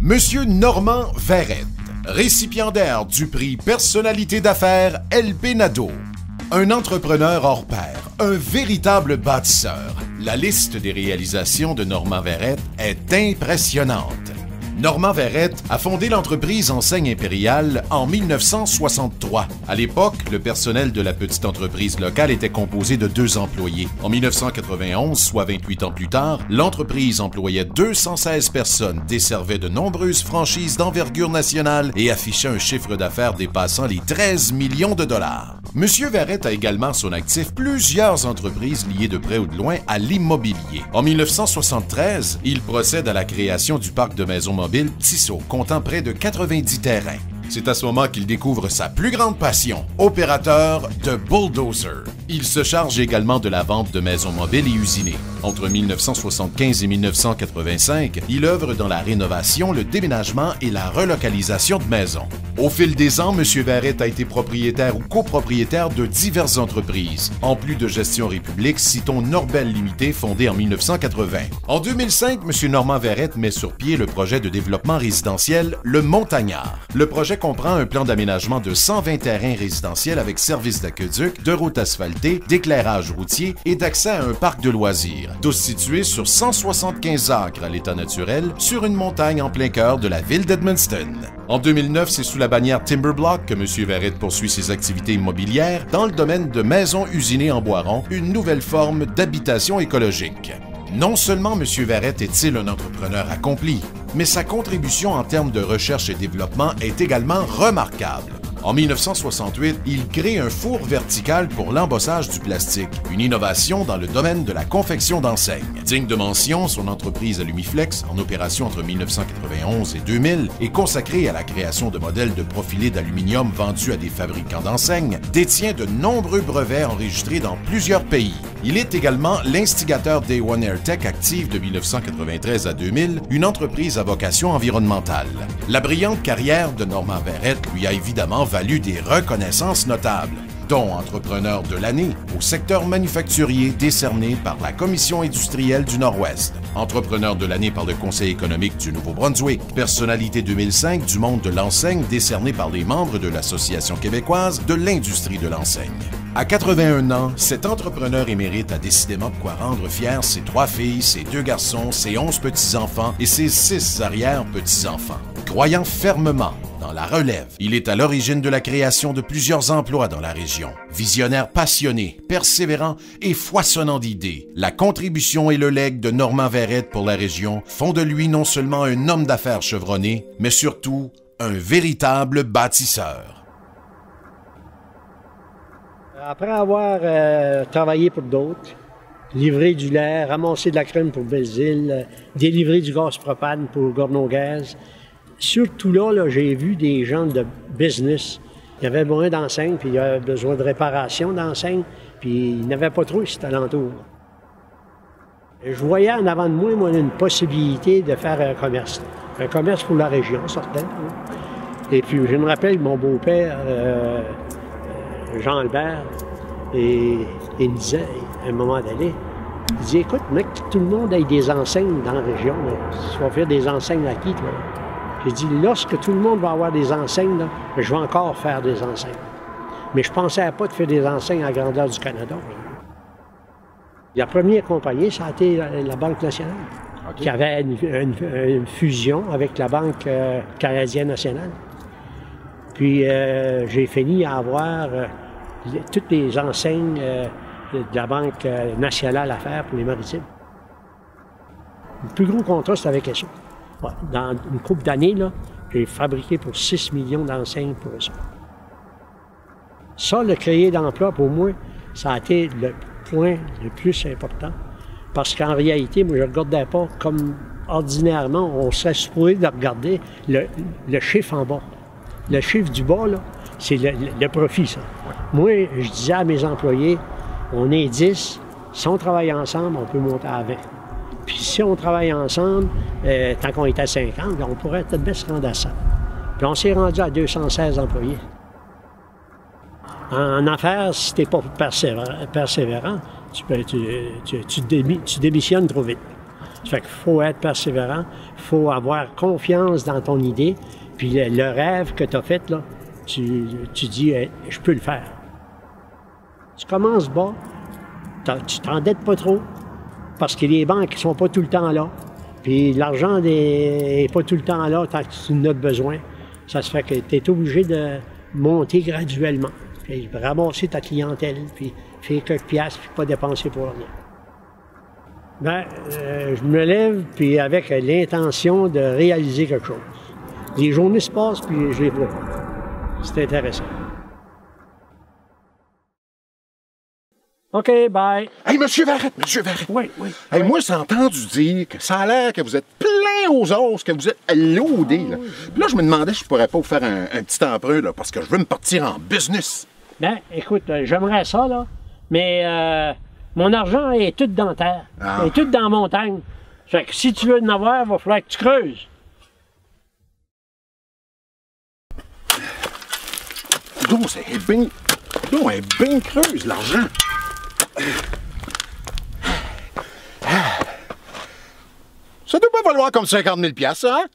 Monsieur Normand Verrette, récipiendaire du prix Personnalité d'affaires LP Nadeau. Un entrepreneur hors pair, un véritable bâtisseur. La liste des réalisations de Normand Verrette est impressionnante. Normand Verrette a fondé l'entreprise Enseigne Impériale en 1963. À l'époque, le personnel de la petite entreprise locale était composé de 2 employés. En 1991, soit 28 ans plus tard, l'entreprise employait 216 personnes, desservait de nombreuses franchises d'envergure nationale et affichait un chiffre d'affaires dépassant les 13 millions de dollars. Monsieur Verrette a également à son actif plusieurs entreprises liées de près ou de loin à l'immobilier. En 1973, il procède à la création du parc de maisons mobiles Tissot, comptant près de 90 terrains. C'est à ce moment qu'il découvre sa plus grande passion, opérateur de bulldozer. Il se charge également de la vente de maisons mobiles et usinées. Entre 1975 et 1985, il œuvre dans la rénovation, le déménagement et la relocalisation de maisons. Au fil des ans, M. Verrette a été propriétaire ou copropriétaire de diverses entreprises. En plus de Gestion République, citons Norbel Limité, fondée en 1980. En 2005, M. Normand Verrette met sur pied le projet de développement résidentiel Le Montagnard. Le projet comprend un plan d'aménagement de 120 terrains résidentiels avec services d'aqueduc, de routes asphaltées, d'éclairage routier et d'accès à un parc de loisirs, tous situés sur 175 acres à l'état naturel sur une montagne en plein cœur de la ville d'Edmundston. En 2009, c'est sous la bannière Timberblock que M. Verrette poursuit ses activités immobilières dans le domaine de maisons usinées en boiron, une nouvelle forme d'habitation écologique. Non seulement M. Verrette est-il un entrepreneur accompli, mais sa contribution en termes de recherche et développement est également remarquable. En 1968, il crée un four vertical pour l'embossage du plastique, une innovation dans le domaine de la confection d'enseignes. Digne de mention, son entreprise Alumiflex, en opération entre 1991 et 2000, est consacrée à la création de modèles de profilés d'aluminium vendus à des fabricants d'enseignes, détient de nombreux brevets enregistrés dans plusieurs pays. Il est également l'instigateur Day One AirTech active de 1993 à 2000, une entreprise à vocation environnementale. La brillante carrière de Normand Verrette lui a évidemment valu des reconnaissances notables, dont entrepreneur de l'année au secteur manufacturier décerné par la Commission industrielle du Nord-Ouest, entrepreneur de l'année par le Conseil économique du Nouveau-Brunswick, personnalité 2005 du monde de l'enseigne décerné par les membres de l'Association québécoise de l'industrie de l'enseigne. À 81 ans, cet entrepreneur émérite a décidément de quoi rendre fiers ses 3 filles, ses 2 garçons, ses 11 petits-enfants et ses 6 arrière-petits-enfants. Croyant fermement dans la relève, il est à l'origine de la création de plusieurs emplois dans la région. Visionnaire passionné, persévérant et foisonnant d'idées, la contribution et le legs de Normand Verrette pour la région font de lui non seulement un homme d'affaires chevronné, mais surtout un véritable bâtisseur. Après avoir travaillé pour d'autres, livré du lait, ramassé de la crème pour Belleville, délivré du gaz propane pour Gorno Gaz, surtout là, j'ai vu des gens de business. Il y avait besoin d'enseignes, puis il y avait besoin de réparation d'enseignes, puis il n'y avait pas trop ici alentour. Je voyais en avant de moi, une possibilité de faire un commerce pour la région, certainement. Et puis je me rappelle mon beau-père, Jean-Albert, et il me disait, à un moment donné, il dit, écoute, mec, tout le monde ait des enseignes dans la région, là. Tu vas faire des enseignes à qui, toi? J'ai dit, lorsque tout le monde va avoir des enseignes, là, je vais encore faire des enseignes. Mais je ne pensais pas de faire des enseignes à la grandeur du Canada. Là. La première compagnie, ça a été la Banque nationale, okay, qui avait une fusion avec la Banque canadienne nationale. Puis j'ai fini à avoir toutes les enseignes de la Banque nationale à faire pour les maritimes. Le plus gros contrat, c'était avec ça. Ouais, dans une couple d'années, j'ai fabriqué pour 6 millions d'enseignes pour ça. Ça, le créer d'emploi, pour moi, ça a été le point le plus important. Parce qu'en réalité, moi, je ne regardais pas comme ordinairement, on serait supposé de regarder le chiffre en bas. Le chiffre du bas, là, c'est le profit, ça. Moi, je disais à mes employés, on est 10, si on travaille ensemble, on peut monter à 20. Puis si on travaille ensemble, tant qu'on est à 50, on pourrait peut-être bien se rendre à 100. Puis on s'est rendu à 216 employés. En affaires, si tu n'es pas persévérant, tu démissionnes trop vite. Ça fait qu'il faut être persévérant, il faut avoir confiance dans ton idée, puis le rêve que tu as fait, là, tu dis, je peux le faire. Tu commences bas, tu t'endettes pas trop, parce que les banques ne sont pas tout le temps là, puis l'argent n'est pas tout le temps là tant que tu en as besoin. Ça se fait que tu es obligé de monter graduellement, puis ramasser ta clientèle, puis faire quelques piastres, puis pas dépenser pour rien. Ben, je me lève, puis avec l'intention de réaliser quelque chose. Les journées se passent, puis je les vois pas. C'est intéressant. OK, bye. Hey, monsieur Verrette! Oui. Hey, moi, j'ai entendu dire que ça a l'air que vous êtes plein aux os, que vous êtes loadé, là. Puis là, je me demandais si je pourrais pas vous faire un petit emprunt, là, parce que je veux me partir en business. Ben, écoute, j'aimerais ça, là, mais mon argent est tout dans terre. Ah. Il est tout dans la montagne. Fait que si tu veux en avoir, il va falloir que tu creuses. Donc, c'est bien... Donc, elle est bien creuse, l'argent. Ça doit pas valoir comme 50 000 $, ça, hein?